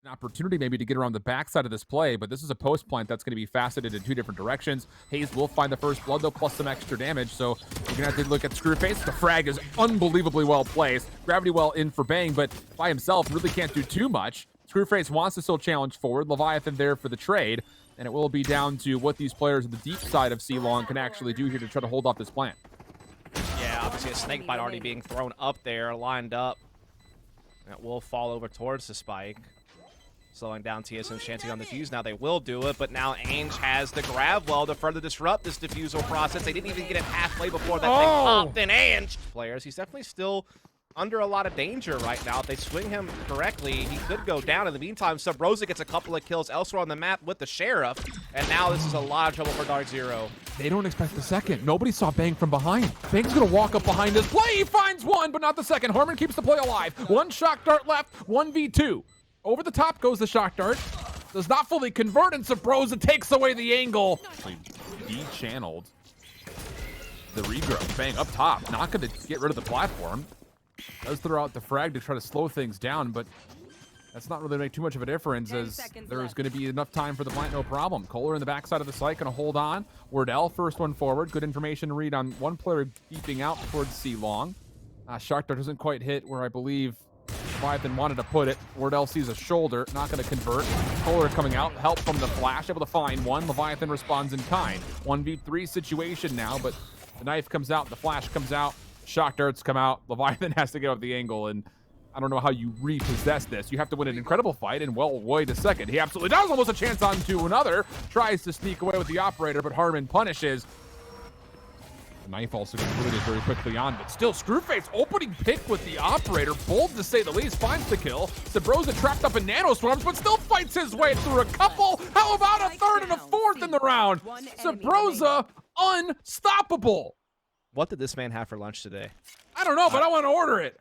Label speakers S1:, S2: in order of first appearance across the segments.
S1: opportunity maybe to get around the backside of this play, but this is a post plant that's going to be faceted in two different directions. Hayes will find the first blood though, plus some extra damage, so you're gonna have to look at Screwface. The frag is unbelievably well placed. Gravity well in for Bang, but by himself really can't do too much. Screwface wants to still challenge forward. Leviathan there for the trade, and it will be down to what these players on the deep side of C-Long can actually do here to try to hold off this plant.
S2: Yeah, obviously a snake bite already being thrown up there, lined up. And it will fall over towards the spike. Slowing down TSM's chancing on the fuse. Now they will do it, but now Ainge has the grab well to further disrupt this diffusal process. They didn't even get it halfway before that thing popped in Ainge. Players, he's definitely still under a lot of danger right now. If they swing him correctly, he could go down. In the meantime, subroza gets a couple of kills elsewhere on the map with the Sheriff, and now this is a lot of trouble for DarkZero.
S1: They don't expect the second. Nobody saw Bang from behind. Bang's gonna walk up behind this play. He finds one, but not the second. Harmon keeps the play alive. One shock dart left, 1v2. Over the top goes the shock dart. Does not fully convert, and subroza takes away the angle. De-channeled the regrowth. Bang up top, not gonna get rid of the platform. Does throw out the frag to try to slow things down, but that's not really make too much of a difference, as there's going to be enough time for the plant, no problem. Koler in the backside of the site, going to hold on. Wardell, first one forward. Good information to read on one player deeping out towards C-Long. Shark Dart doesn't quite hit where I believe Leviathan wanted to put it. Wardell sees a shoulder, not going to convert. Koler coming out, help from the flash, able to find one. Leviathan responds in kind. 1v3 situation now, but the knife comes out, the flash comes out. Shock darts come out. Leviathan has to get up the angle, and I don't know how you repossess this. You have to win an incredible fight, and well, wait a second. He absolutely does. Almost a chance onto another. Tries to sneak away with the operator, but Harmon punishes. The knife also gets limited very quickly on, but still, Screwface opening pick with the operator. Bold to say the least. Finds the kill. Subroza trapped up in nanoswarms, but still fights his way through a couple. How about a third and a fourth in the round? Subroza unstoppable.
S2: What did this man have for lunch today?
S1: I don't know, but I want to order it.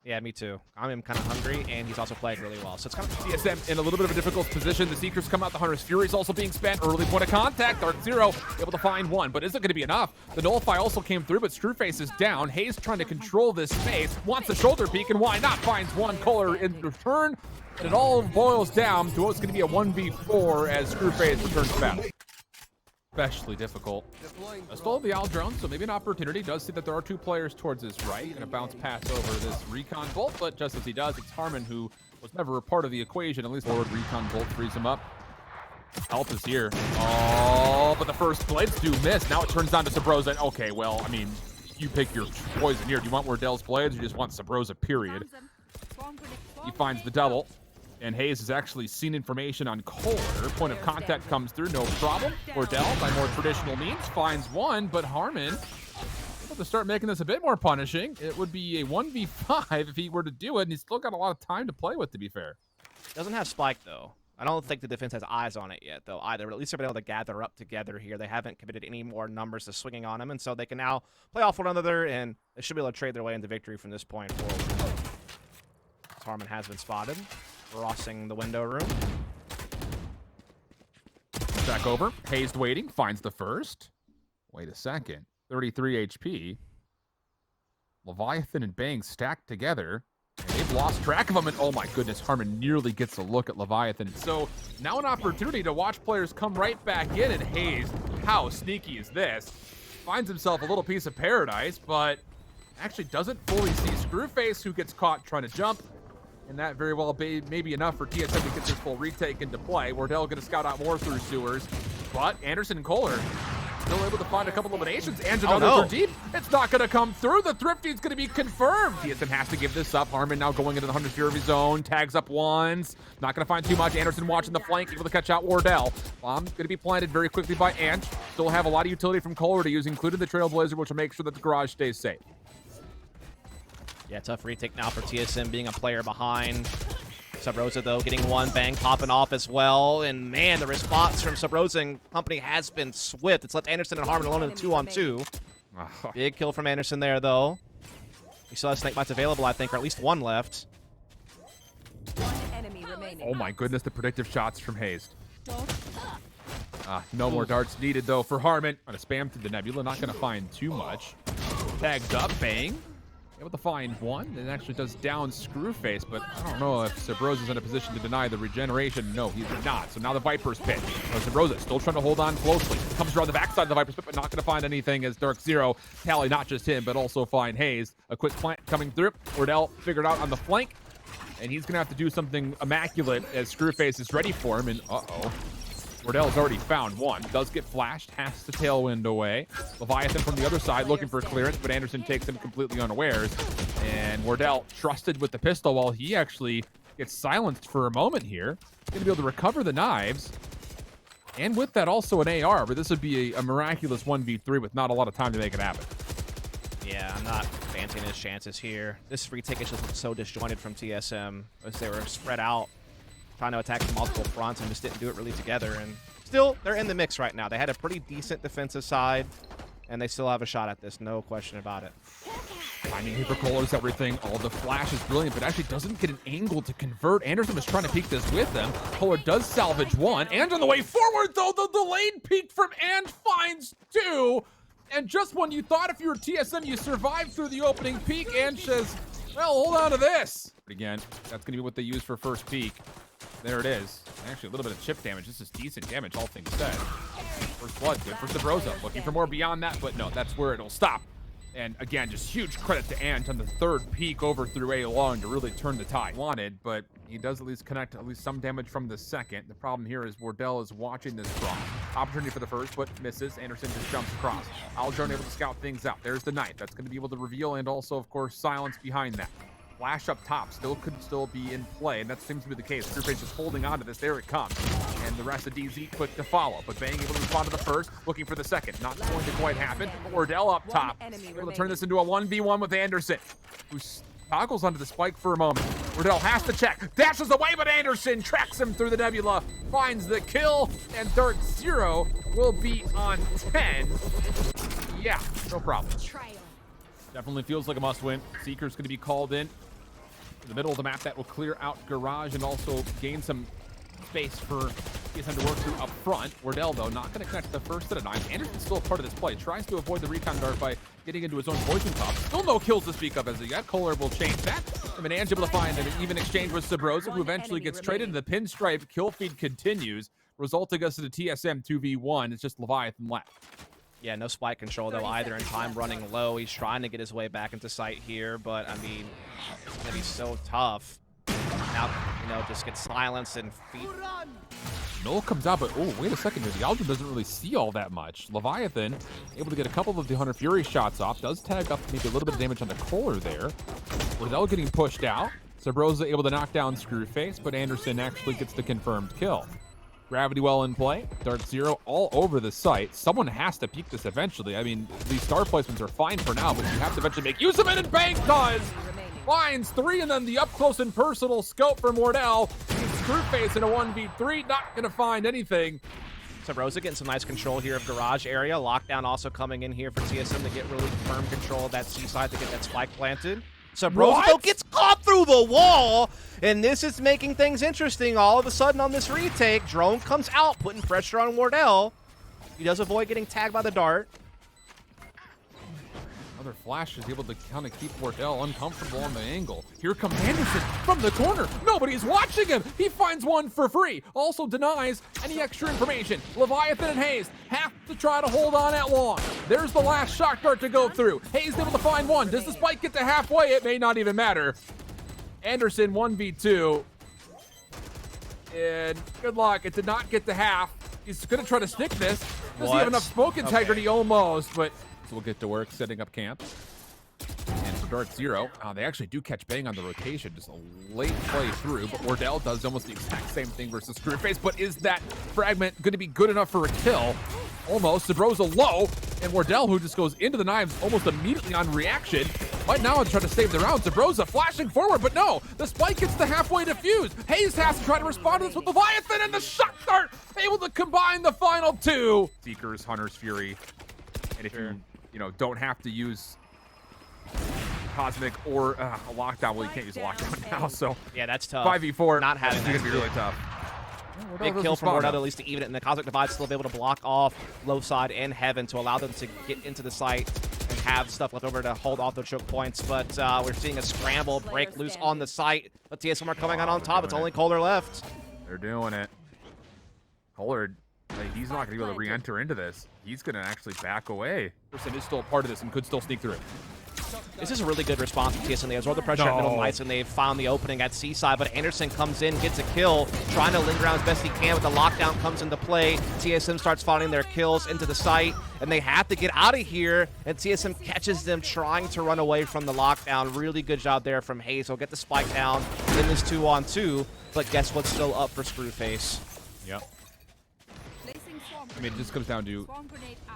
S2: Yeah, me too. I'm kind of hungry, and he's also playing really well. So it's kind of
S1: TSM in a little bit of a difficult position. The Seekers come out. The Hunter's Fury is also being spent. Early point of contact. DarkZero able to find one, but is it going to be enough? The Nullify also came through, but Screwface is down. Hayes trying to control this space. Wants a shoulder peek, and why not? Finds one. Koler in return. And it all boils down to what's going to be a 1v4 as Screwface returns to battle. Especially difficult. Stole the owl drone, so maybe an opportunity. Does see that there are two players towards his right. Gonna bounce pass over this recon bolt, but just as he does, it's Harmon who was never a part of the equation. At least forward recon bolt frees him up. Help is here. Oh, but the first blades do miss. Now it turns on to subroza. Okay, well, I mean, you pick your poison here. Do you want Wardell's blades or you just want subroza, period? He finds the double. And Hayes has actually seen information on Koler. Point of contact comes through, no problem. Wardell, by more traditional means, finds one, but Harmon able to start making this a bit more punishing. It would be a 1v5 if he were to do it, and he's still got a lot of time to play with, to be fair.
S2: Doesn't have spike, though. I don't think the defense has eyes on it yet, though, either. But at least they've been able to gather up together here. They haven't committed any more numbers to swinging on him, and so they can now play off one another, and they should be able to trade their way into victory from this point forward. Harmon has been spotted. Crossing the window room.
S1: Back over. Hazed waiting. Finds the first. Wait a second. 33 HP. Leviathan and Bang stacked together. And they've lost track of him. And oh my goodness, Harmon nearly gets a look at Leviathan. So now an opportunity to watch players come right back in. And Hayes, how sneaky is this? Finds himself a little piece of paradise, but actually doesn't fully see Screwface, who gets caught trying to jump. And that very well may be enough for TSM to get this full retake into play. Wardell going to scout out more through sewers. But Anderson and Koler still able to find a couple eliminations. And another deep. It's not going to come through. The Thrifty's going to be confirmed. TSM has to give this up. Harmon now going into the Hunter's Fury zone. Tags up ones. Not going to find too much. Anderson watching the flank, able to catch out Wardell. Bomb going to be planted very quickly by Ant. Still have a lot of utility from Koler to use, including the Trailblazer, which will make sure that the garage stays safe.
S2: Yeah, tough retake now for TSM being a player behind. Subroza, though, getting one. Bang popping off as well. And, man, the response from Subroza and company has been swift. It's left Anderson and Harmon alone in the 2-on-2. Big kill from Anderson there, though. He still has snake bites available, I think, or at least one left.
S1: Oh, my goodness, the predictive shots from Hayes. No more darts needed, though, for Harmon. On a spam through the Nebula, not going to find too much. Tagged up, Bang. able to find one. It actually does down Screwface, but I don't know if Subroza's in a position to deny the regeneration. No, he's not. So now the Viper's pit. Subroza still trying to hold on closely. Comes around the backside of the Viper's pit, but not going to find anything as DarkZero tally not just him, but also find Hayes. A quick plant coming through. Wardell figured out on the flank, and he's going to have to do something immaculate as Screwface is ready for him, and uh-oh. Wardell's already found one. Does get flashed, has to tailwind away. Leviathan from the other side looking for clearance, but Anderson takes him completely unawares. And Wardell trusted with the pistol while he actually gets silenced for a moment here. Gonna be able to recover the knives. And with that, also an AR, but this would be a miraculous 1v3 with not a lot of time to make it happen.
S2: Yeah, I'm not fancying his chances here. This retake is just so disjointed from TSM as they were spread out, trying to attack from multiple fronts and just didn't do it really together. And still, they're in the mix right now. They had a pretty decent defensive side, and they still have a shot at this, no question about it.
S1: Timing here for Koler's everything. Oh, the flash is brilliant, but actually doesn't get an angle to convert. Anderson was trying to peek this with them. Koler does salvage one. And on the way forward, though, the delayed peek from And finds two. And just when you thought if you were TSM, you survived through the opening peek, And says, well, hold on to this. But again, that's going to be what they use for first peek. There it is. Actually, a little bit of chip damage. This is decent damage, all things said. First blood, good for Subroza. Looking for more beyond that, but no, that's where it'll stop. And again, just huge credit to Ant on the third peek over through A long to really turn the tide. Wanted, but he does at least connect at least some damage from the second. The problem here is Wardell is watching this cross. Opportunity for the first, but misses. Anderson just jumps across. Aldrone able to scout things out. There's the knife. That's going to be able to reveal and also, of course, silence behind that. Flash up top could still be in play, and that seems to be the case. Screwface is holding on to this. There it comes. And the rest of DZ quick to follow. But Bang able to respond to the first, looking for the second. Not going to quite happen. Wardell up top. Able to turn this into a 1v1 with Anderson, who toggles onto the spike for a moment. Wardell has to check. Dashes away, but Anderson tracks him through the nebula. Finds the kill, and DarkZero will be on 10. Yeah, no problem. Definitely feels like a must-win. Seeker's going to be called in the middle of the map. That will clear out Garage and also gain some space for TSM to work through up front. Wardell, though, not going to connect the first set of knives. Anderson's still a part of this play. Tries to avoid the recon dart by getting into his own poison top. Still no kills to speak of as he got. Koler will change that. And Ange able to find an even exchange with Subroza, who eventually gets traded. The pinstripe kill feed continues, resulting us in a TSM 2v1. It's just Leviathan left.
S2: Yeah, no spike control, though, either in time running low. He's trying to get his way back into sight here, but, I mean, it's going to be so tough. Now, just get silenced and feet.
S1: Null comes out, but, oh, wait a second here. The Aldrin doesn't really see all that much. Leviathan able to get a couple of the Hunter Fury shots off. Does tag up maybe a little bit of damage on the Koler there. Wardell getting pushed out. Subroza able to knock down Screwface, but Anderson actually gets the confirmed kill. Gravity well in play. DarkZero all over the site. Someone has to peek this eventually. I mean, these star placements are fine for now, but you have to eventually make use of it, and Bang does! Finds three, and then the up-close and personal scope from Wardell. Screwface in a 1v3, not gonna find anything.
S2: Subroza getting some nice control here of Garage area. Lockdown also coming in here for TSM to get really firm control of that C-side to get that spike planted. Subroza gets caught through the wall, and this is making things interesting. All of a sudden on this retake, Drone comes out, putting pressure on Wardell. He does avoid getting tagged by the dart.
S1: Another flash is able to kind of keep Wardell uncomfortable on the angle. Here comes Anderson from the corner. Nobody's watching him. He finds one for free. Also denies any extra information. Leviathan and Hayes have to try to hold on at long. There's the last shock dart to go through. Hayes able to find one. Does the spike get to halfway? It may not even matter. Anderson 1v2. And good luck. It did not get to half. He's going to try to stick this. Does he have enough smoke integrity? Okay. Almost, but we'll get to work setting up camp. And for DarkZero, they actually do catch Bang on the rotation. Just a late play through, but Wardell does almost the exact same thing versus Screwface. But is that fragment going to be good enough for a kill? Almost. Subroza low, and Wardell, who just goes into the knives almost immediately on reaction, might now try to save the round. Subroza flashing forward, but no, the spike gets the halfway defused. Hayes has to try to respond to this with Leviathan, and the shock dart able to combine the final two. Seekers, Hunter's Fury, and if you don't have to use Cosmic or a lockdown. Well, you can't use a lockdown now, so
S2: yeah, that's tough.
S1: 5v4,
S2: not having
S1: it's gonna be really tough.
S2: Big kill from Wardell, at least to even it, and the Cosmic Divide still be able to block off low side and heaven to allow them to get into the site and have stuff left over to hold off the choke points, but we're seeing a scramble break loose on the site. But TSM are coming out on top. It's only Koler left.
S1: They're doing it. Koler, like, he's not going to be able to re-enter into this. He's going to actually back away. Person is still a part of this and could still sneak through it.
S2: This is a really good response from TSM. They absorb the pressure at middle nights, and they've found the opening at Seaside, but Anderson comes in, gets a kill, trying to linger around as best he can, but the lockdown comes into play. TSM starts finding their kills into the site, and they have to get out of here, and TSM catches them trying to run away from the lockdown. Really good job there from Hayes. He'll get the spike down in this 2-on-2, but guess what's still up for Screwface?
S1: Yep. I mean, it just comes down to,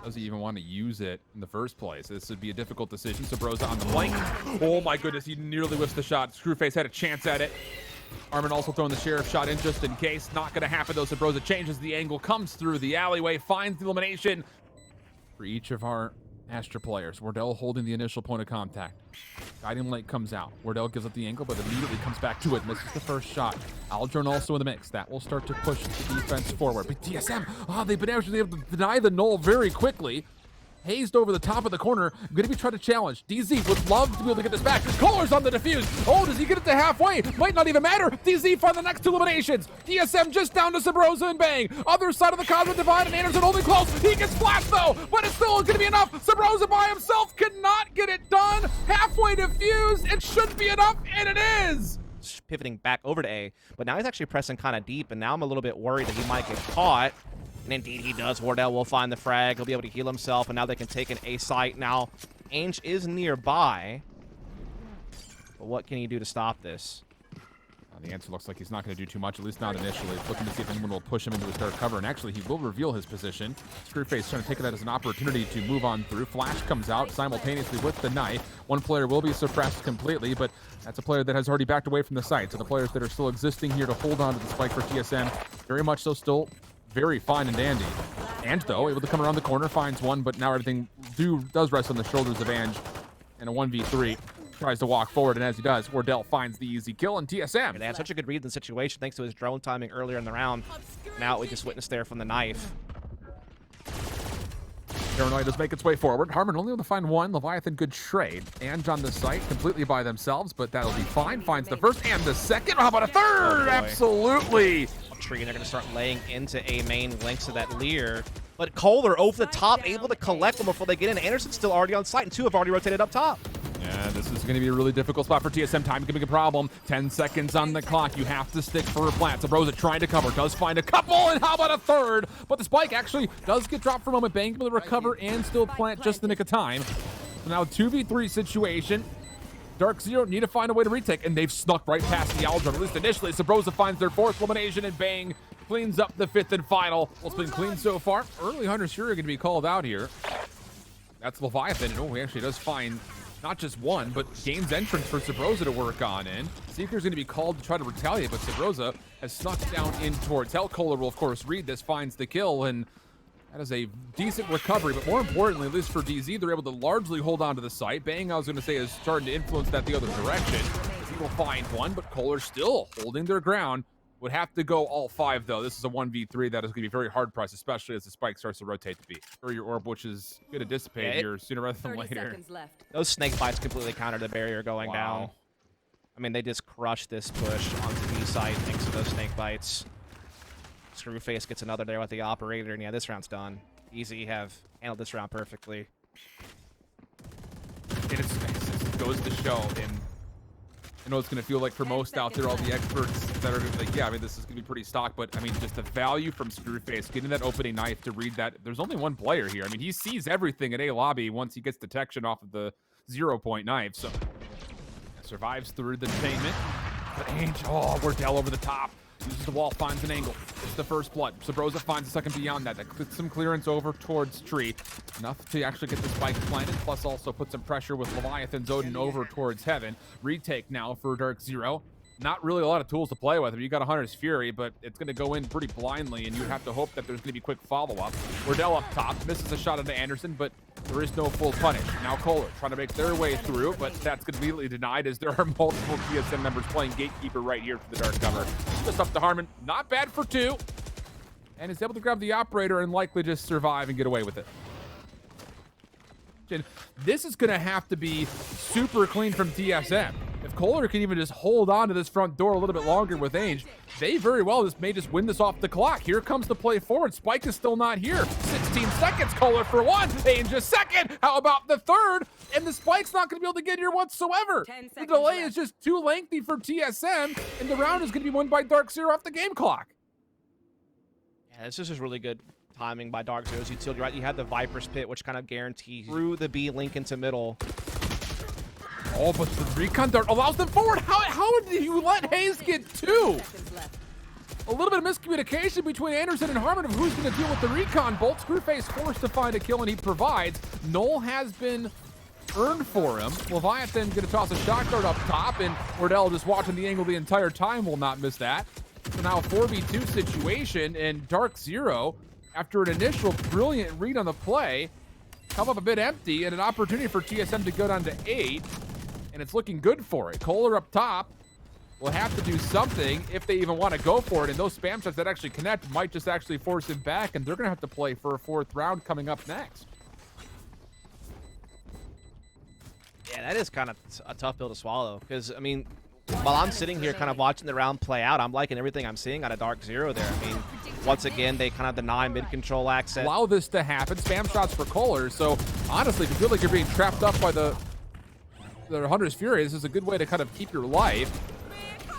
S1: does he even want to use it in the first place? This would be a difficult decision. Subroza on the flank. Oh my goodness, he nearly whiffed the shot. Screwface had a chance at it. Armin also throwing the sheriff shot in just in case. Not going to happen though. Subroza changes the angle, comes through the alleyway, finds the elimination for each of our Astra players. Wardell holding the initial point of contact. Guiding Light comes out. Wardell gives up the angle, but immediately comes back to it. Misses the first shot. Aldrin also in the mix. That will start to push the defense forward. But TSM, they've been actually able to deny the null very quickly. Hazed over the top of the corner. Going to be trying to challenge. DZ would love to be able to get this back. Koler's on the defuse. Oh, does he get it to halfway? Might not even matter. DZ find the next two eliminations. TSM just down to Subroza and Bang. Other side of the Cosmic Divide, and Anderson holding close. He gets flashed though, but it's still going to be enough. Subroza by himself cannot get it done. Halfway defused. It should be enough, and it is.
S2: Pivoting back over to A, but now he's actually pressing kind of deep, and now I'm a little bit worried that he might get caught. And indeed he does. Wardell will find the frag. He'll be able to heal himself, and now they can take an A site. Now, Ainge is nearby. But what can he do to stop this?
S1: The answer looks like he's not going to do too much, at least not initially. He's looking to see if anyone will push him into his dark cover, and actually he will reveal his position. Screwface trying to take that as an opportunity to move on through. Flash comes out simultaneously with the knife. One player will be suppressed completely, but that's a player that has already backed away from the site. So the players that are still existing here to hold on to the spike for TSM, very much so still very fine and dandy. Ange, though, able to come around the corner, finds one, but now everything does rest on the shoulders of Ange. And a 1v3 tries to walk forward, and as he does, Wardell finds the easy kill, and TSM.
S2: They had such a good read of the situation thanks to his drone timing earlier in the round. Now we just witnessed there from the knife.
S1: Paranoia does make its way forward. Harmon only able to find one. Leviathan, good trade. Ange on the site, completely by themselves, but that'll be fine. Finds the first and the second. How about a third?
S2: Oh,
S1: absolutely.
S2: Tree, and they're going to start laying into A main links to that Lear. But Koler over the top, able to collect them before they get in. Anderson's still already on site, and two have already rotated up top.
S1: Yeah, this is going to be a really difficult spot for TSM. Time to be a problem. 10 seconds on the clock. You have to stick for a plant. Subroza trying to cover. Does find a couple, and how about a third? But the spike actually does get dropped for a moment. Bang able to recover and still plant just in the nick of time. So now 2v3 situation. DarkZero need to find a way to retake, and they've snuck right past the Aldrin, at least initially. Subroza finds their fourth elimination, and Bang cleans up the fifth and final. Well, it's been clean so far. Early Hunters here are going to be called out here. That's Leviathan, and he actually does find not just one, but gains entrance for Subroza to work on in. Seeker's going to be called to try to retaliate, but Subroza has snuck down in towards Hell. Koler will, of course, read this, finds the kill, and that is a decent recovery, but more importantly, at least for DZ, they're able to largely hold on to the site. Bang, I was going to say, is starting to influence that the other direction, as he will find one, but Koler still holding their ground. Would have to go all five, though. This is a 1v3 that is going to be very hard priced, especially as the spike starts to rotate to B. Or your orb, which is going to dissipate here sooner rather than later.
S2: Those snake bites completely counter the barrier going down. I mean, they just crushed this push on the B side thanks to those snake bites. Screwface gets another there with the operator, and yeah, this round's done. Easy have handled this round perfectly.
S1: It goes to show, and I know it's going to feel like for most out there, all the experts that are like, yeah, I mean, this is going to be pretty stock, but I mean, just the value from Screwface, getting that opening knife to read that. There's only one player here. I mean, he sees everything in A lobby once he gets detection off of the 0-point knife, so survives through the detainment. But Ainge, Wardell over the top. Uses the wall, finds an angle. It's the first blood. Subroza finds a second beyond that. That puts some clearance over towards Tree. Enough to actually get the spike planted, plus also put some pressure with Leviathan's Odin over towards Heaven. Retake now for DarkZero. Not really a lot of tools to play with. You got a Hunter's Fury, but it's going to go in pretty blindly, and you have to hope that there's going to be quick follow-up. Wardell up top, misses a shot into Anderson, but there is no full punish. Now Koler trying to make their way through, but that's completely denied as there are multiple TSM members playing Gatekeeper right here for the dark cover. Just up to Harmon, not bad for two, and is able to grab the operator and likely just survive and get away with it. situation. This is going to have to be super clean from TSM. If koler can even just hold on to this front door a little bit longer with Ainge, they very well may just win this off the clock. Here comes the play forward. Spike is still not here. 16 seconds, koler for one, Ainge a second. How about the third? And the Spike's not going to be able to get here whatsoever. The delay is just too lengthy for TSM, and the round is going to be won by DarkZero off the game clock.
S2: Yeah, this is just really good timing by DarkZero's utility, right? You had the Viper's Pit, which kind of guarantees through the B link into middle.
S1: Oh, but the recon dart allows them forward. How did you let Hayes get two? A little bit of miscommunication between Anderson and Harmon of who's going to deal with the recon bolt. Screwface forced to find a kill, and he provides. Null has been earned for him. Leviathan going to toss a shot dart up top, and wardell just watching the angle the entire time will not miss that. So now a 4v2 situation, and DarkZero, after an initial brilliant read on the play, come up a bit empty, and an opportunity for TSM to go down to 8. And it's looking good for it. Koler up top will have to do something if they even want to go for it. And those spam shots that actually connect might just actually force him back. And they're going to have to play for a 4th round coming up next.
S2: Yeah, that is kind of a tough pill to swallow. Because, I mean, while I'm sitting here kind of watching the round play out, I'm liking everything I'm seeing out of DarkZero there. I mean, once again, they kind of deny mid-control access.
S1: Allow this to happen. Spam shots for koler. So, honestly, if you feel like you're being trapped up by the Hunter's Fury, this is a good way to kind of keep your life.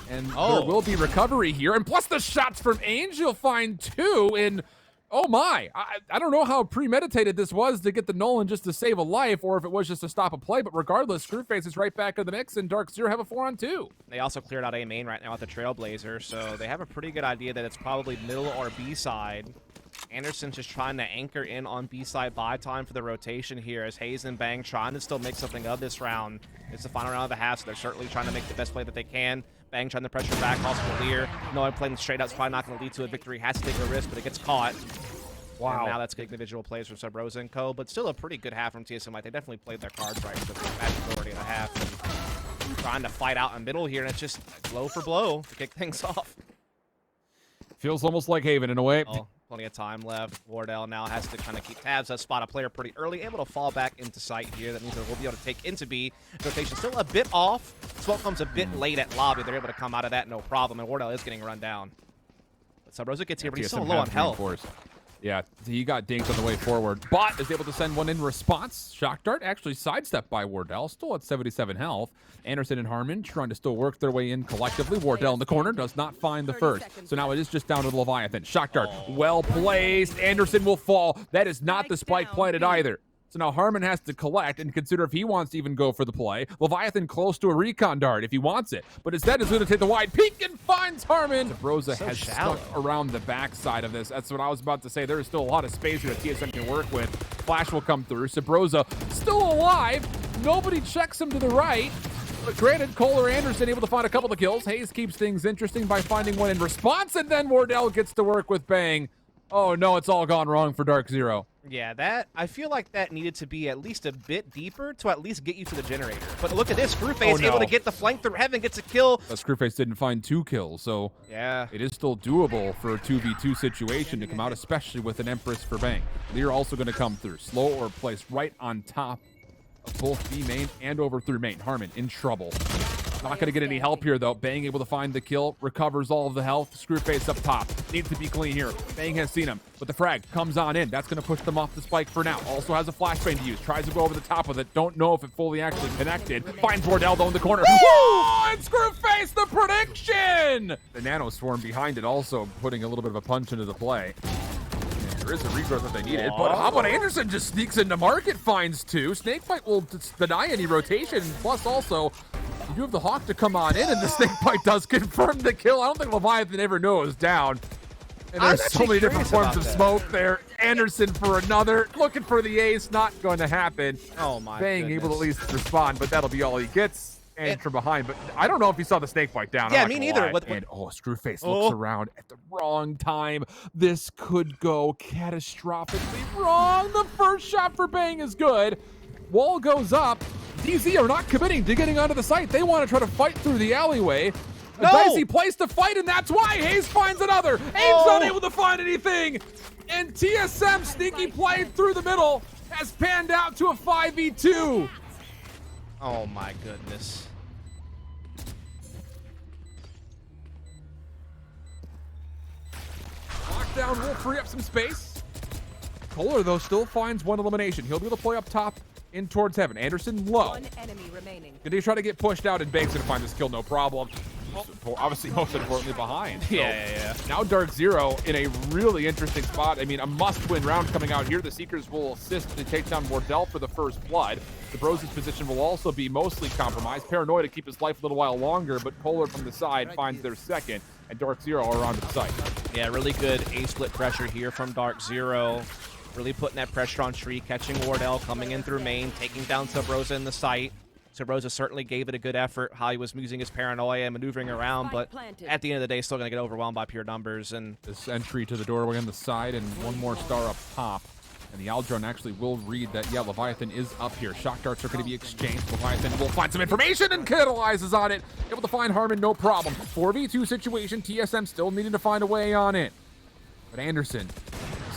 S1: And there will be recovery here. And plus the shots from Ainge, you'll find 2. And oh my, I don't know how premeditated this was to get the Nolan just to save a life, or if it was just to stop a play. But regardless, Screwface is right back in the mix, and DarkZero have a 4-on-2.
S2: They also cleared out A main right now with the Trailblazer, so they have a pretty good idea that it's probably middle or B side. Anderson's just trying to anchor in on B-side buy time for the rotation here as Hayes and Bang trying to still make something of this round. It's the final round of the half, so they're certainly trying to make the best play that they can. Bang trying to pressure back, also clear. Knowing playing straight out is probably not going to lead to a victory. Has to take a risk, but it gets caught. Wow. And now that's good individual plays from subroza and co, but still a pretty good half from TSM. Like, they definitely played their cards right for the vast majority of the half. And trying to fight out in middle here, and it's just blow for blow to kick things off.
S1: Feels almost like Haven in a way.
S2: Oh, plenty of time left. Wardell now has to kind of keep tabs, has spot a player pretty early, able to fall back into sight here. That means that we'll be able to take into B. Rotation still a bit off. Smoke comes a bit late at lobby. They're able to come out of that no problem, and Wardell is getting run down. But subroza gets here, but he's so low on health.
S1: Yeah, he got dinked on the way forward. Bot is able to send one in response. Shock dart actually sidestepped by Wardell, still at 77 health. Anderson and Harmon trying to still work their way in collectively. Wardell in the corner does not find the first. So now it is just down to the Leviathan. Shock dart, well placed. Anderson will fall. That is not the spike planted either. So now Harmon has to collect and consider if he wants to even go for the play. Leviathan close to a recon dart if he wants it. But instead is going to take the wide peek and finds Harmon. Subroza has stuck around the backside of this. That's what I was about to say. There is still a lot of space here that TSM can work with. Flash will come through. Subroza still alive. Nobody checks him to the right. But granted, Koler Anderson able to find a couple of kills. Hayes keeps things interesting by finding one in response. And then Wardell gets to work with Bang. Oh no, it's all gone wrong for DarkZero.
S2: Yeah, I feel like that needed to be at least a bit deeper to at least get you to the generator. But look at this, Screwface able to get the flank through heaven, gets a kill.
S1: But Screwface didn't find 2 kills, so
S2: yeah,
S1: it is still doable for a 2v2 situation to come out, especially with an Empress for Bang. Lear also going to come through. Slow or placed right on top of both B main and over through main. Harmon in trouble. Not going to get any help here, though. Bang able to find the kill, recovers all of the health. Screwface up top. Needs to be clean here. Bang has seen him, but the frag comes on in. That's going to push them off the spike for now. Also has a flashbang to use. Tries to go over the top with it. Don't know if it fully actually connected. Finds Wardell, though, in the corner. Woo! And Screwface, the prediction! The Nano Swarm behind it also putting a little bit of a punch into the play. There is a regrowth that they needed, but how about Anderson just sneaks into market, finds 2. Snakebite will deny any rotation, plus also you do have the Hawk to come on in, and the Snakebite does confirm the kill. I don't think Leviathan ever knew it was down. And there's so many different forms of smoke there. Anderson for another, looking for the ace, not going to happen.
S2: Oh my
S1: Bang
S2: goodness.
S1: able to at least respond, but that'll be all he gets. And from behind, but I don't know if he saw the Snakebite down.
S2: Yeah, me neither.
S1: And Screwface looks around at the wrong time. This could go catastrophically wrong. The first shot for Bang is good. Wall goes up. DZ are not committing to getting onto the site. They want to try to fight through the alleyway. A dicey place to fight, and that's why Hayes finds another. Aim's not able to find anything. And TSM sneaky play through the middle. has panned out to a 5v2.
S2: Oh my goodness.
S1: Lockdown will free up some space. Koler, though, still finds one elimination. He'll be able to play up top in towards heaven. Anderson low.
S3: One enemy remaining.
S1: Gonna try to get pushed out, and Bank's gonna find this kill, no problem. Obviously, most importantly, behind. So
S2: Yeah.
S1: now DarkZero in a really interesting spot. I mean, a must-win round coming out here. The Seekers will assist to take down Wardell for the first blood. The Bros' position will also be mostly compromised. Paranoia to keep his life a little while longer, but Koler from the side finds their second, and DarkZero are onto the site.
S2: Yeah, really good A-split pressure here from DarkZero. Really putting that pressure on Tree, catching Wardell, coming in through main, taking down subroza in the site. Subroza certainly gave it a good effort, how he was using his paranoia and maneuvering around, but at the end of the day, still going to get overwhelmed by pure numbers. And
S1: this entry to the doorway on the side, and one more star up top. And the Aldrone actually will read that, yeah, Leviathan is up here. Shock darts are going to be exchanged. Leviathan will find some information and capitalizes on it. Able to find Harmon, no problem. 4v2 situation. TSM still needing to find a way on it. But Anderson,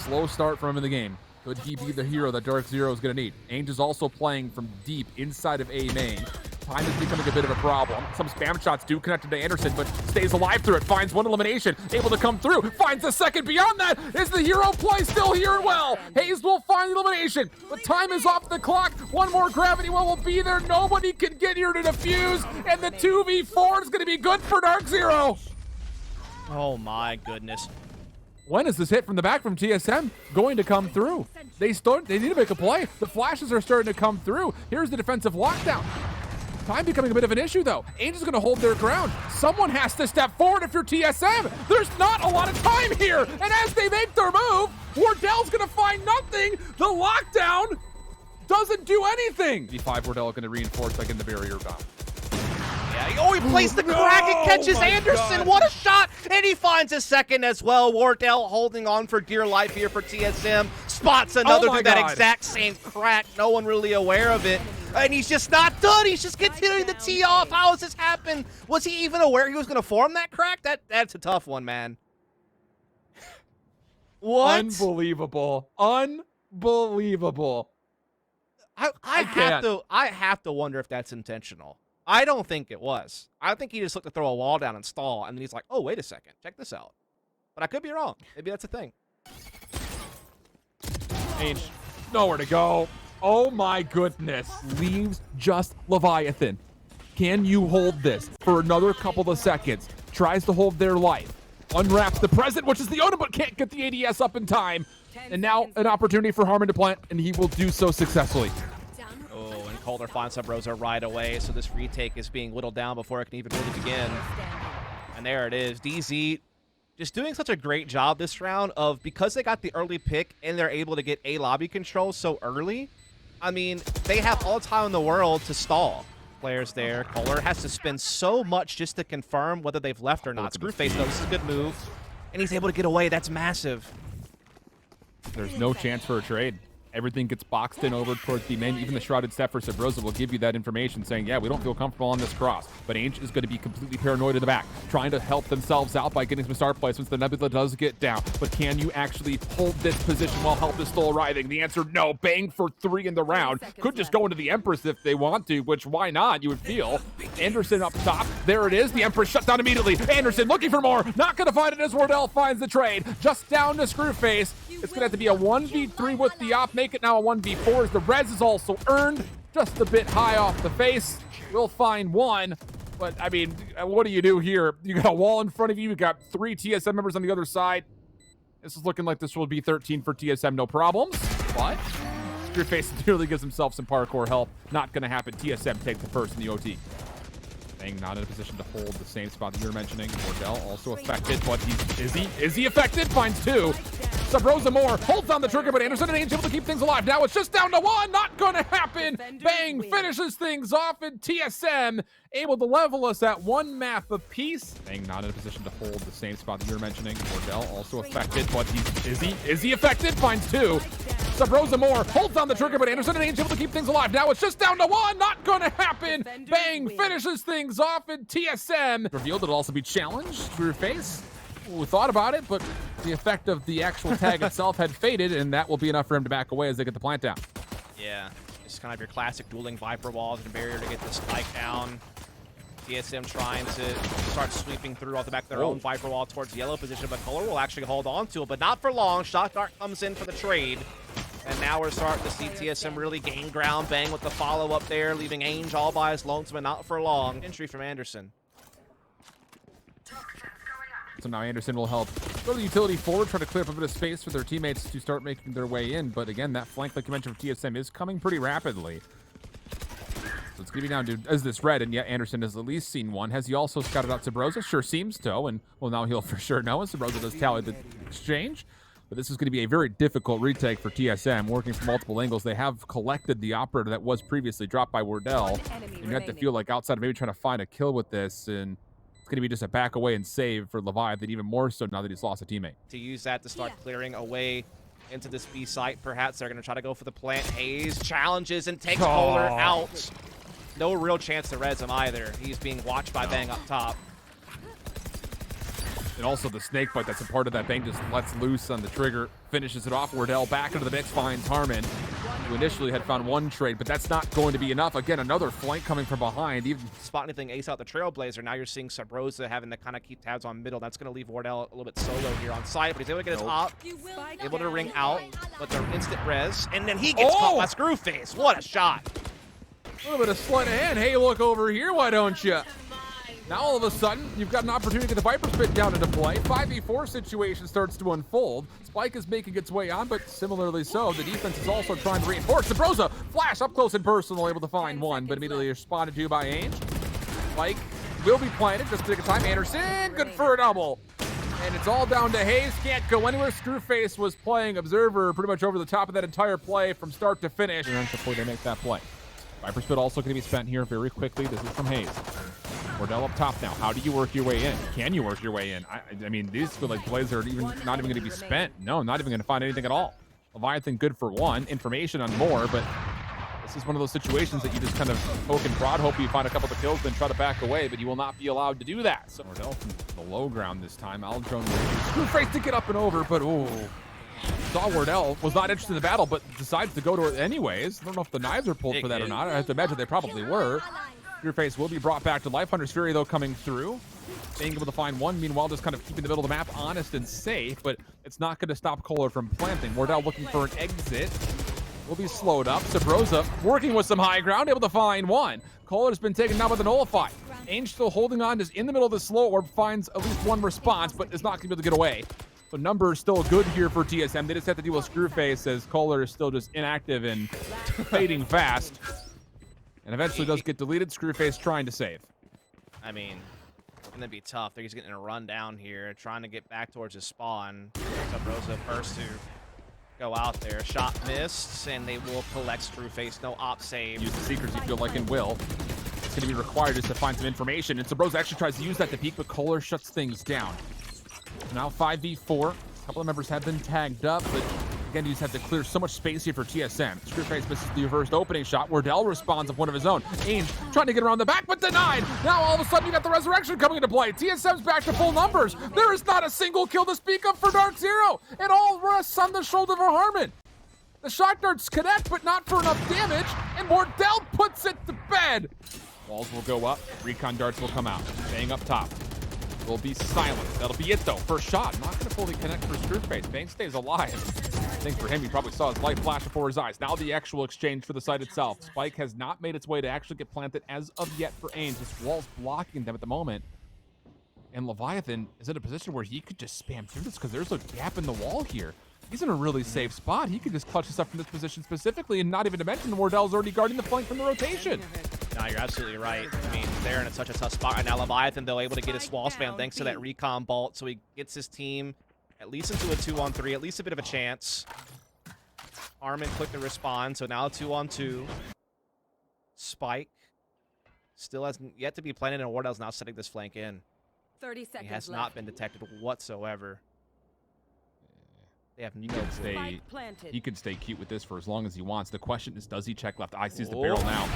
S1: slow start from him in the game. Could he be the hero that DarkZero is going to need? Ainge is also playing from deep inside of A main. Time is becoming a bit of a problem. Some spam shots do connect to Anderson, but stays alive through it. Finds one elimination. Able to come through. Finds a second. Beyond that, is the hero play still here and well? Hayes will find the elimination, but time is off the clock. One more gravity well will be there. Nobody can get here to defuse, and the 2v4 is going to be good for DarkZero.
S2: oh my goodness.
S1: When is this hit from the back from TSM going to come through? They need to make a play. The flashes are starting to come through. Here's the defensive lockdown. Time becoming a bit of an issue, though. Angel's going to hold their ground. Someone has to step forward if you're TSM. There's not a lot of time here. And as they make their move, Wardell's going to find nothing. The lockdown doesn't do anything. D5 Wardell going to reinforce like in the barrier down.
S2: Yeah, he placed the crack and catches Anderson.
S1: God.
S2: What a shot! And he finds a second as well. Wardell holding on for dear life here for TSM. Spots another through that exact same crack. No one really aware of it. And he's just not done. He's just continuing to tee off. How has this happened? Was he even aware he was going to form that crack? That's a tough one, man. What?
S1: Unbelievable. Unbelievable.
S2: I have to wonder if that's intentional. I don't think it was. I think he just looked to throw a wall down and stall, and then he's like, oh, wait a second. Check this out. But I could be wrong. Maybe that's a thing.
S1: Ainge, nowhere to go. Oh my goodness. Leaves just Leviathan. Can you hold this for another couple of seconds? Tries to hold their life. Unwraps the present, which is the Oda, but can't get the ADS up in time. And now an opportunity for Harmon to plant, and he will do so successfully.
S2: Oh, and Koler finds subroza right away, so this retake is being whittled down before it can even really begin. And there it is. DZ just doing such a great job this round of, because they got the early pick and they're able to get A lobby control so early, I mean, they have all the time in the world to stall. Players there. Koler has to spend so much just to confirm whether they've left or not. Screwface, though, this is a good move. And he's able to get away. That's massive.
S1: There's no chance for a trade. Everything gets boxed in over towards the main. Even the Shrouded Step for subroza will give you that information saying, yeah, we don't feel comfortable on this cross. But Ainge is going to be completely paranoid in the back, trying to help themselves out by getting some star placements. The Nebula does get down. But can you actually hold this position while help is still arriving? The answer, no. Bang for 3 in the round. Could just go into the Empress if they want to, which why not, you would feel. Anderson up top. There it is. The Empress shut down immediately. Anderson looking for more. Not going to find it as Wardell finds the trade. Just down to Screwface. It's going to have to be a 1v3 with the op. Make it now a 1v4 as the res is also earned. Just a bit high off the face. We'll find one. But, I mean, what do you do here? You got a wall in front of you. You got 3 TSM members on the other side. This is looking like this will be 13 for TSM. No problems. But Screwface nearly gives himself some parkour help. Not going to happen. TSM take the first in the OT. Bang not in a position to hold the same spot that you were mentioning. Wardell also affected, but is he affected? Finds 2. Subroza more, holds on the trigger, but Anderson and Ainge able to keep things alive. Now it's just down to 1, not gonna happen. Bang finishes things off, and TSM able to level us at 1 map apiece. Bang not in a position to hold the same spot that you were mentioning. Wardell also affected, but is he affected? Finds 2. Subroza more, holds on the trigger, but Anderson and Ainge able to keep things alive. Now it's just down to 1, not gonna happen. Bang finishes things off, and TSM revealed it'll also be challenged through your face. We thought about it, but the effect of the actual tag itself had faded, and that will be enough for him to back away as they get the plant down.
S2: Yeah, just kind of your classic dueling Viper walls and barrier to get the spike down. TSM trying to start sweeping through off the back of their own Viper wall towards yellow position, but koler will actually hold on to it, but not for long. Shock Dart comes in for the trade. And now we're starting to see TSM really gain ground. Bang with the follow-up there, leaving Ainge all by his lonesome, and not for long. Entry from Anderson.
S1: So now Anderson will help go to the utility forward, try to clear up a bit of space for their teammates to start making their way in. But again, that flank, like you mentioned, from TSM is coming pretty rapidly. So it's going to be down to, is this red? And yet Anderson has at least seen one. Has he also scouted out Subroza? Sure seems to. And, well, now he'll for sure know. And Subroza does tally the exchange. But this is going to be a very difficult retake for TSM, working from multiple angles. They have collected the operator that was previously dropped by Wardell. And you have to feel like outside of maybe trying to find a kill with this, and it's going to be just a back away and save for Leviathan, even more so now that he's lost a teammate.
S2: To use that to start clearing away into this B site, perhaps they're going to try to go for the plant. Hayes challenges and takes koler out. No real chance to res him either. He's being watched by Bang up top.
S1: And also the snake bite that's a part of that. Bang just lets loose on the trigger, finishes it off. Wardell back into the mix, finds Harmon, who initially had found one trade, but that's not going to be enough. Again, another flank coming from behind. Even
S2: spot anything, ace out the Trailblazer. Now you're seeing Subroza having to kind of keep tabs on middle. That's going to leave Wardell a little bit solo here on site, but he's able to get his op, able to ring out, but the instant res, and then he gets caught by Screwface. What a shot.
S1: A little bit of sleight of hand. Hey, look over here, why don't you? Now all of a sudden, you've got an opportunity to get the Viper Spit down into play. 5v4 situation starts to unfold. Spike is making its way on, but similarly so, the defense is also trying to reinforce. Subroza, flash up close and personal, able to find one, but immediately responded to by Ainge. Spike will be planted, just take a time. Anderson, good for a double. And it's all down to Hayes, can't go anywhere. Screwface was playing observer pretty much over the top of that entire play from start to finish. And before they make that play. Viper Spit also going to be spent here very quickly. This is from Hayes. Wardell up top now. How do you work your way in? Can you work your way in? I mean, these feel like plays are not even going to be spent. No, not even going to find anything at all. Leviathan good for one. Information on more, but this is one of those situations that you just kind of poke and prod, hope you find a couple of kills, then try to back away, but you will not be allowed to do that. So Wardell from the low ground this time. Aldrone Screwface to get up and over, but saw Wardell, was not interested in the battle, but decides to go to it anyways. I don't know if the knives are pulled for that or not. I have to imagine they probably were. Screwface will be brought back to life. Hunter's Fury, though, coming through. Being able to find one, meanwhile, just kind of keeping the middle of the map honest and safe, but it's not going to stop koler from planting. Wardell looking for an exit. Will be slowed up. Subroza working with some high ground, able to find one. Koler's been taken down by the Nullify. Ainge still holding on, is in the middle of the slow orb, finds at least one response, but is not going to be able to get away. So numbers still good here for TSM. They just have to deal with Screwface as koler is still just inactive and fading fast. And eventually does get deleted. Screwface trying to save.
S2: I mean, it's going to be tough. He's getting a run down here, trying to get back towards his spawn. Subroza first to go out there. Shot missed, and they will collect Screwface. No op save.
S1: Use the Seekers, you feel like, and will. It's going to be required just to find some information. And Subroza actually tries to use that to peek, but koler shuts things down. Now 5v4. A couple of members have been tagged up, but again, you just have to clear so much space here for TSM. Screwface misses the reversed opening shot. Wardell responds with one of his own. Ainge trying to get around the back, but denied. Now all of a sudden you got the resurrection coming into play. TSM's back to full numbers. There is not a single kill to speak of for DarkZero. It all rests on the shoulder of Harmon. The shock darts connect, but not for enough damage, and Wardell puts it to bed. Walls will go up. Recon darts will come out. Bang up top. Will be silent. That'll be it, though. First shot. Not going to fully connect for Screwface. Bang stays alive. I think for him, he probably saw his light flash before his eyes. Now the actual exchange for the site itself. Spike has not made its way to actually get planted as of yet for Ainge. This wall's blocking them at the moment. And Leviathan is in a position where he could just spam through this because there's a gap in the wall here. He's in a really safe spot. He could just clutch this up from this position specifically, and not even to mention Wardell's already guarding the flank from the rotation.
S2: No, you're absolutely right. I mean, they're in such a tough spot right now. Leviathan, though, able to get his wall spam thanks to that recon bolt, so he gets his team at least into a 2-on-3, at least a bit of a chance. Armin quick to respond, so now 2-on-2. Spike still has yet to be planted, and Wardell's now setting this flank in.
S3: 30 seconds
S2: He has
S3: left.
S2: not been detected whatsoever. They have no
S1: He could stay cute with this for as long as he wants. The question is, does he check left? I sees the barrel now.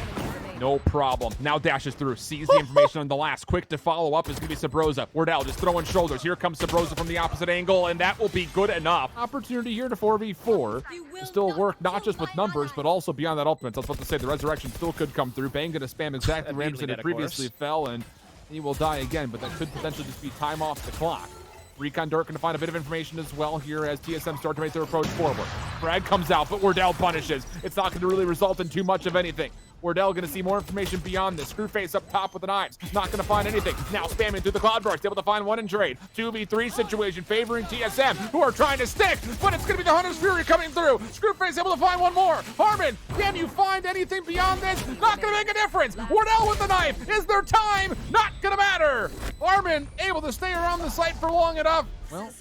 S1: No problem. Now dashes through, sees the information on the last. Quick to follow up is going to be Subroza. Wardell just throwing shoulders. Here comes Subroza from the opposite angle, and that will be good enough. Opportunity here to 4v4. To still work not just with numbers, but also beyond that ultimate. I was about to say the resurrection still could come through. Bang going to spam exactly where Anderson had previously fell, and he will die again, but that could potentially just be time off the clock. Recon Dark going to find a bit of information as well here as TSM start to make their approach forward. Frag comes out, but Wardell punishes. It's not going to really result in too much of anything. Wardell going to see more information beyond this. Screwface up top with the knives. Not going to find anything. Now spamming through the cloud burst. Able to find one in trade. 2v3 situation favoring TSM, who are trying to stick, but it's going to be the Hunter's Fury coming through. Screwface able to find one more. Harmon, can you find anything beyond this? Not going to make a difference. Wardell with the knife. Is there time? Not going to matter. Harmon able to stay around the site for long enough. Well,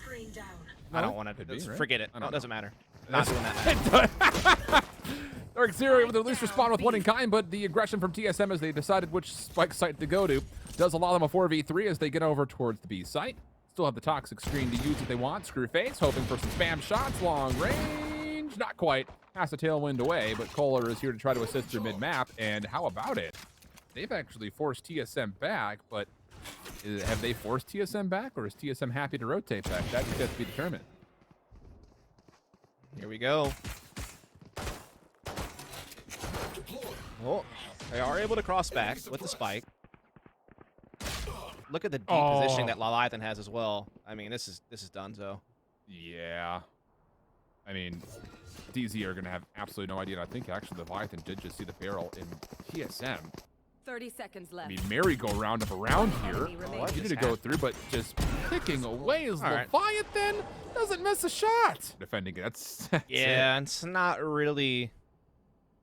S2: I don't want to.
S1: Right?
S2: Forget it. No, it doesn't matter.
S1: Not doing that. DarkZero able to at least respond with one in kind, but the aggression from TSM as they decided which spike site to go to does allow them a 4v3 as they get over towards the B site. Still have the toxic screen to use if they want. Screwface hoping for some spam shots, long range, not quite. Has the tailwind away, but koler is here to try to assist her mid-map, and how about it? They've actually forced TSM back, but have they forced TSM back, or is TSM happy to rotate back? That has to be determined.
S2: Here we go. Oh, they are able to cross back with the spike. Look at the deep positioning that Leviathan has as well. I mean, this is done, so.
S1: Yeah. I mean, DZ are going to have absolutely no idea. And I think actually Leviathan did just see the barrel in TSM.
S3: 30 seconds left.
S1: I mean, merry-go-round up around here. Needed to go through, but just picking away as Leviathan doesn't miss a shot. Defending it. That's
S2: yeah, it's not really.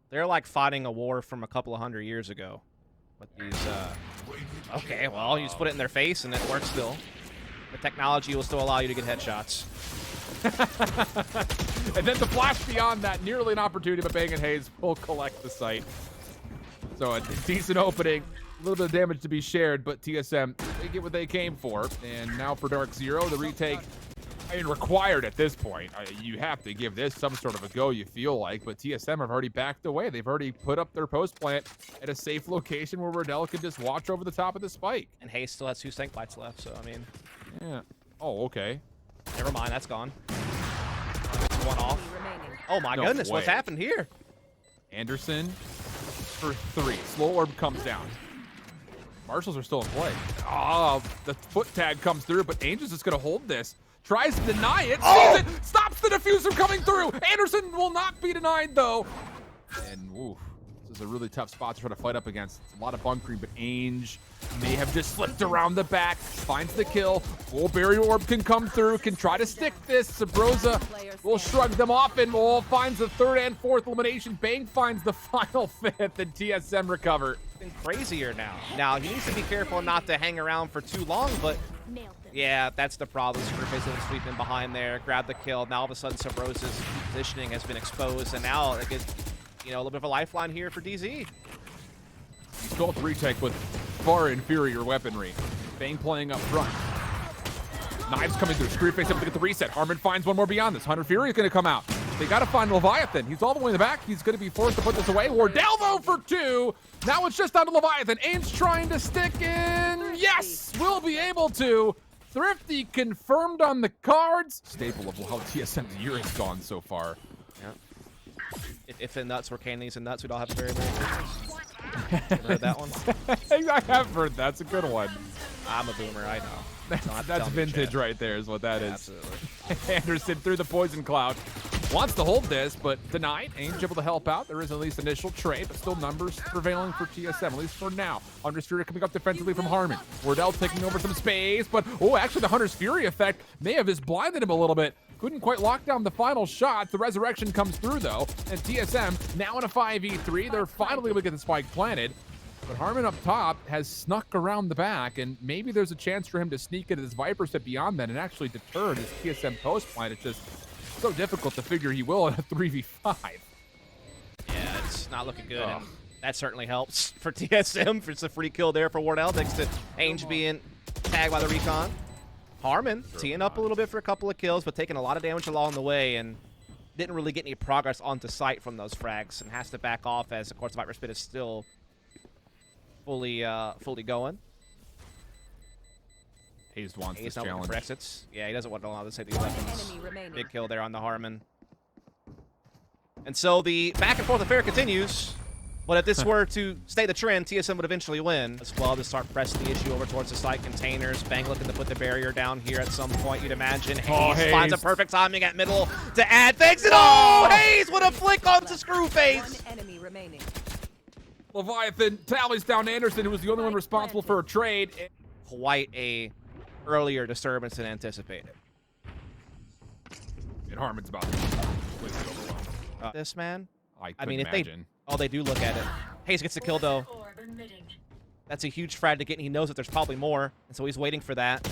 S2: They're like fighting a war from a couple of 100 years ago. But these, okay, well, you just put it in their face and it works still. The technology will still allow you to get headshots.
S1: And then the flash beyond that, nearly an opportunity, but Bang and Hayes will collect the site. So a decent opening, a little bit of damage to be shared, but TSM, they get what they came for. And now for DarkZero, the retake, I mean, required at this point. You have to give this some sort of a go, you feel like, but TSM have already backed away. They've already put up their post plant at a safe location where Wardell can just watch over the top of the spike.
S2: And Hayes still has 2 snake bites left, so I mean.
S1: Yeah. Oh, okay.
S2: Never mind, that's gone. One off. Oh my goodness, what's happened here?
S1: Anderson for 3. Slow orb comes down. Marshals are still in play. Oh, the foot tag comes through, but Angel's just going to hold this. Tries to deny it, sees it, stops the diffuser coming through. Anderson will not be denied, though. And, oof, this is a really tough spot to try to fight up against. It's a lot of bunkering, but Ainge may have just slipped around the back, finds the kill. Full barrier orb can come through, can try to stick this. Subroza will shrug them off, and finds the 3rd and 4th elimination. Bang finds the final 5th, and TSM recover.
S2: It's been crazier now. Now, he needs to be careful not to hang around for too long, but yeah, that's the problem. Screwface will sweep in behind there, grab the kill. Now all of a sudden, Subroza's positioning has been exposed, and now it gets, a little bit of a lifeline here for DZ.
S1: He stole the retake with far inferior weaponry. Bang playing up front. Knives coming through. Screwface able to get the reset. Harmon finds one more beyond this. Hunter Fury is going to come out. They got to find Leviathan. He's all the way in the back. He's going to be forced to put this away. Wardell, though, for 2. Now it's just down to Leviathan. Ainge trying to stick in. Yes, we'll be able to. Thrifty confirmed on the cards. Staple of how TSM's year has gone so far.
S2: Yeah. If the nuts were candies and nuts, we'd all have a very, very Christmas. Heard that one?
S1: I have heard that's a good one.
S2: I'm a boomer, I know.
S1: That's vintage right there is what that is.
S2: Absolutely.
S1: Anderson through the poison cloud. Wants to hold this, but denied. Ainge able to help out. There is at least initial trade, but still numbers prevailing for TSM, at least for now. Hunter's Fury coming up defensively from Harmon. Wardell taking over some space, but actually the Hunter's Fury effect may have just blinded him a little bit. Couldn't quite lock down the final shot. The resurrection comes through, though, and TSM now in a 5v3. They're finally able to get the spike planted. But Harmon up top has snuck around the back, and maybe there's a chance for him to sneak into this Viper step beyond that and actually deter this TSM post plant. It's just so difficult to figure he will in a 3v5.
S2: Yeah, it's not looking good. And that certainly helps for TSM. For it's a free kill there for Wardell, thanks to Ainge being tagged by the recon. Harmon teeing up a little bit for a couple of kills, but taking a lot of damage along the way, and didn't really get any progress onto site from those frags, and has to back off as, of course, Viper Spit is still fully going.
S1: Hayes wants
S2: Hayes
S1: this
S2: not looking
S1: challenge.
S2: for exits. Yeah, he doesn't want to allow this to hit these weapons. Big kill there on the Harmon. And so the back and forth affair continues. But if this were to stay the trend, TSM would eventually win as well to start pressing the issue over towards the site containers. Bang looking to put the barrier down here at some point, you'd imagine. Hayes finds a perfect timing at middle to add things. And Hayes with a flick onto Screwface.
S1: Leviathan tallies down Anderson, who was the only one responsible for a trade.
S2: Quite a earlier disturbance than anticipated.
S1: And Harmon's about to completely overwhelmed.
S2: This man?
S1: I mean, if
S2: imagine. They do look at it. Hayes gets the kill, though. That's a huge frag to get, and he knows that there's probably more, and so he's waiting for that.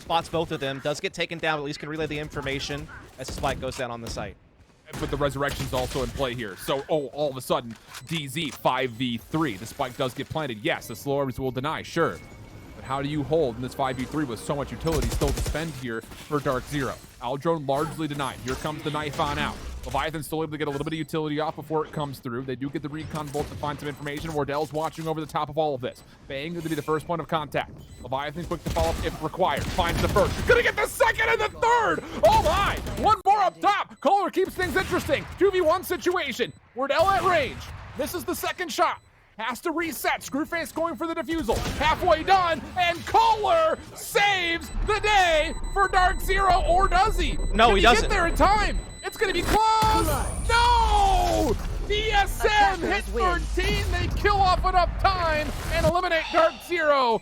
S2: Spots both of them. Does get taken down, but at least can relay the information as the spike goes down on the site.
S1: But the resurrection's also in play here. So, all of a sudden, DZ 5v3. The spike does get planted. Yes, the slow arms will deny, sure. But how do you hold in this 5v3 with so much utility still to spend here for DarkZero? Aldrone largely denied. Here comes the knife on out. Leviathan's still able to get a little bit of utility off before it comes through. They do get the recon bolt to find some information. Wardell's watching over the top of all of this. Bang going to be the first point of contact. Leviathan quick to follow up if required. Finds the first. Gonna get the second and the third. Oh my! One more up top. Koler keeps things interesting. 2v1 situation. Wardell at range. This is the second shot. Has to reset. Screwface going for the defusal. Halfway done, and Koler saves the day for DarkZero, or does he?
S2: No, he doesn't.
S1: Get there in time. It's gonna be close. No! TSM hit 13. They kill off enough time and eliminate DarkZero.